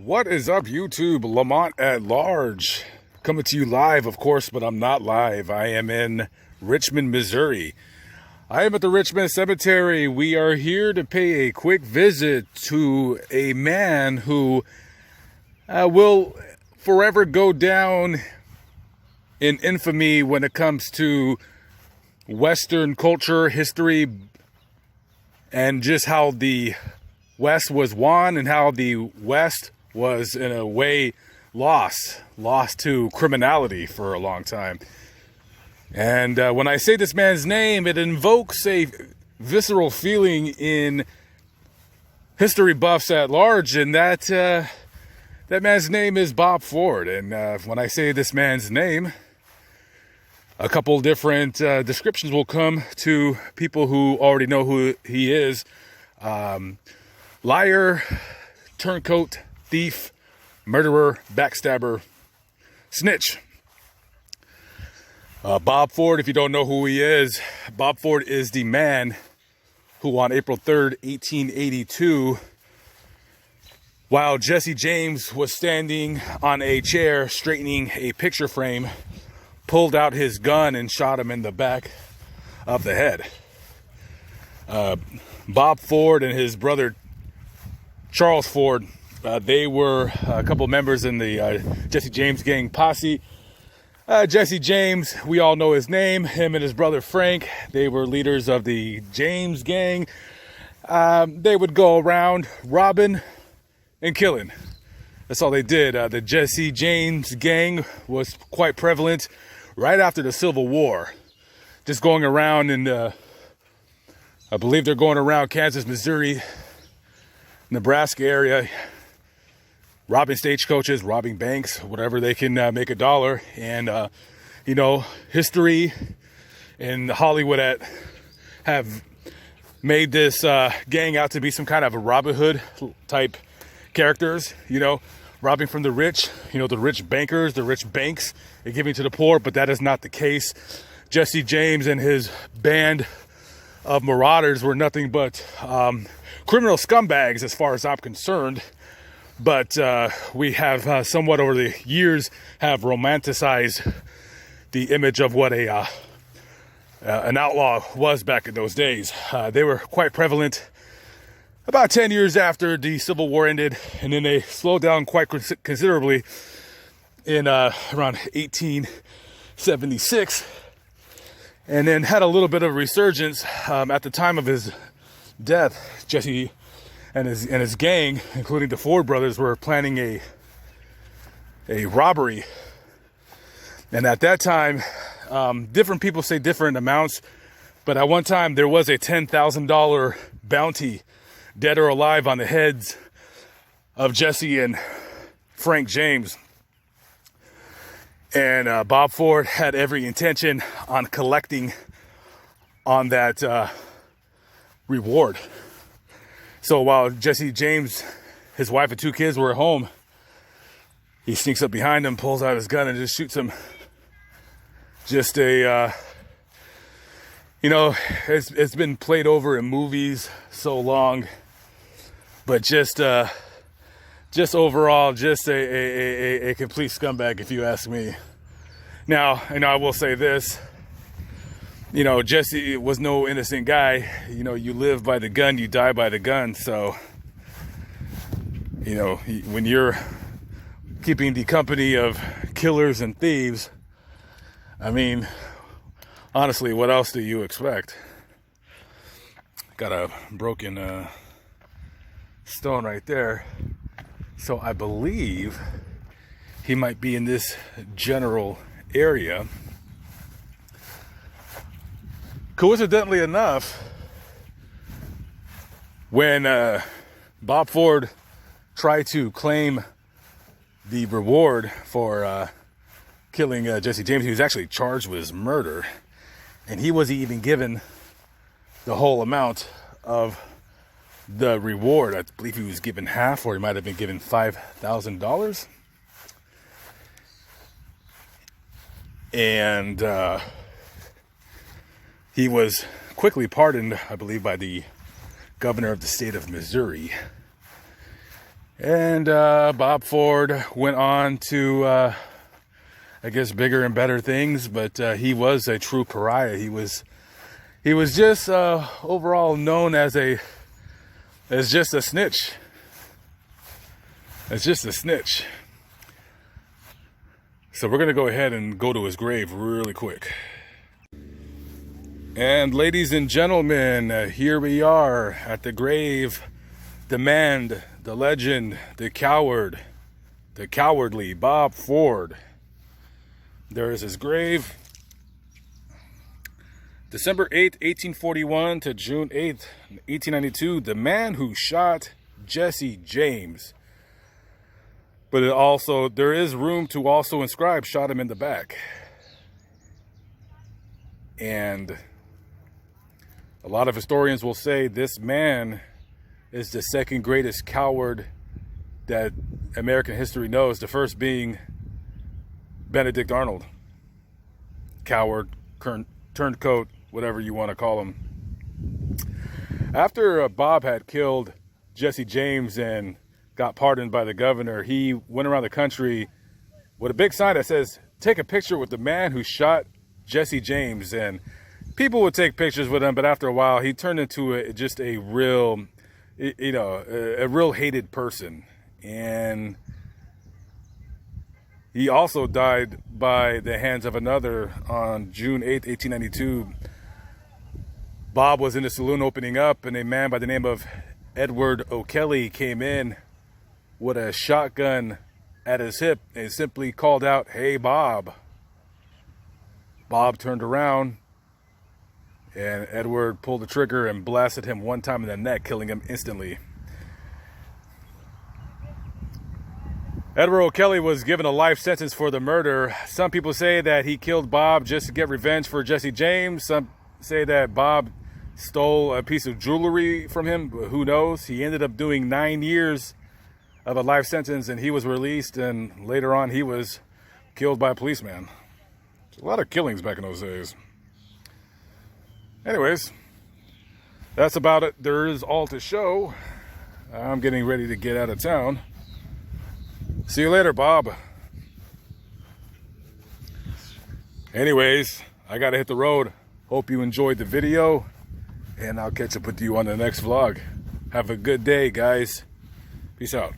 What is up, YouTube? Lamont at Large. Coming to you live, of course, but I'm not live. I am in Richmond, Missouri. I am at the Richmond Cemetery. We are here to pay a quick visit to a man who will forever go down in infamy when it comes to Western culture, history, and just how the West was won and how the West was in a way lost to criminality for a long time. And when I say this man's name, it invokes a visceral feeling in history buffs at large, and that man's name is Bob Ford. And when I say this man's name, a couple different descriptions will come to people who already know who he is. Liar, turncoat, thief, murderer, backstabber, snitch. Bob Ford, if you don't know who he is, Bob Ford is the man who on April 3rd, 1882, while Jesse James was standing on a chair straightening a picture frame, pulled out his gun and shot him in the back of the head. Bob Ford and his brother Charles Ford, they were a couple members in the Jesse James gang posse. Jesse James, we all know his name. Him and his brother Frank, they were leaders of the James gang. They would go around robbing and killing. That's all they did. The Jesse James gang was quite prevalent right after the Civil War. Just going around, and I believe they're going around Kansas, Missouri, Nebraska area, robbing stagecoaches, robbing banks, whatever they can make a dollar. And history and Hollywood have made this gang out to be some kind of a Robin Hood type characters, robbing from the rich, the rich bankers, the rich banks, and giving to the poor. But that is not the case. Jesse James and his band of marauders were nothing but criminal scumbags as far as I'm concerned. But we have somewhat over the years have romanticized the image of what an outlaw was back in those days. They were quite prevalent about 10 years after the Civil War ended, and then they slowed down quite considerably in around 1876, and then had a little bit of a resurgence at the time of his death. Jesse and his gang, including the Ford brothers, were planning a robbery. And at that time, different people say different amounts, but at one time there was a $10,000 bounty, dead or alive, on the heads of Jesse and Frank James. And Bob Ford had every intention on collecting on that reward. So while Jesse James, his wife and two kids were at home, he sneaks up behind them, pulls out his gun, and just shoots him. Just it's been played over in movies so long, but just overall, just a complete scumbag, if you ask me. Now, I will say this. Jesse was no innocent guy. You live by the gun, you die by the gun. So, when you're keeping the company of killers and thieves, honestly, what else do you expect? Got a broken stone right there. So I believe he might be in this general area. Coincidentally enough, when Bob Ford tried to claim the reward for killing Jesse James, he was actually charged with his murder, and he wasn't even given the whole amount of the reward. I believe he was given half, or he might have been given $5,000. And he was quickly pardoned, I believe, by the governor of the state of Missouri. And Bob Ford went on to, I guess, bigger and better things, but he was a true pariah. He was just overall known as just a snitch. As just a snitch. So we're gonna go ahead and go to his grave really quick. And ladies and gentlemen, here we are at the grave. The man, the legend, the coward, the cowardly Bob Ford. There is his grave. December 8th, 1841 to June 8th, 1892. The man who shot Jesse James. But it also, there is room to also inscribe, shot him in the back. And a lot of historians will say this man is the second greatest coward that American history knows. The first being Benedict Arnold. Coward, turncoat, whatever you want to call him. After Bob had killed Jesse James and got pardoned by the governor, he went around the country with a big sign that says, "Take a picture with the man who shot Jesse James." And people would take pictures with him, but after a while, he turned into just a real, a real hated person. And he also died by the hands of another on June 8th, 1892. Bob was in the saloon opening up, and a man by the name of Edward O'Kelly came in with a shotgun at his hip and simply called out, "Hey, Bob." Bob turned around, and Edward pulled the trigger and blasted him one time in the neck, killing him instantly. Edward O'Kelly was given a life sentence for the murder. Some people say that he killed Bob just to get revenge for Jesse James. Some say that Bob stole a piece of jewelry from him. Who knows? He ended up doing 9 years of a life sentence, and he was released, and later on he was killed by a policeman. A lot of killings back in those days. Anyways, that's about it. There is all to show. I'm getting ready to get out of town. See you later, Bob. Anyways, I gotta hit the road. Hope you enjoyed the video, and I'll catch up with you on the next vlog. Have a good day, guys. Peace out.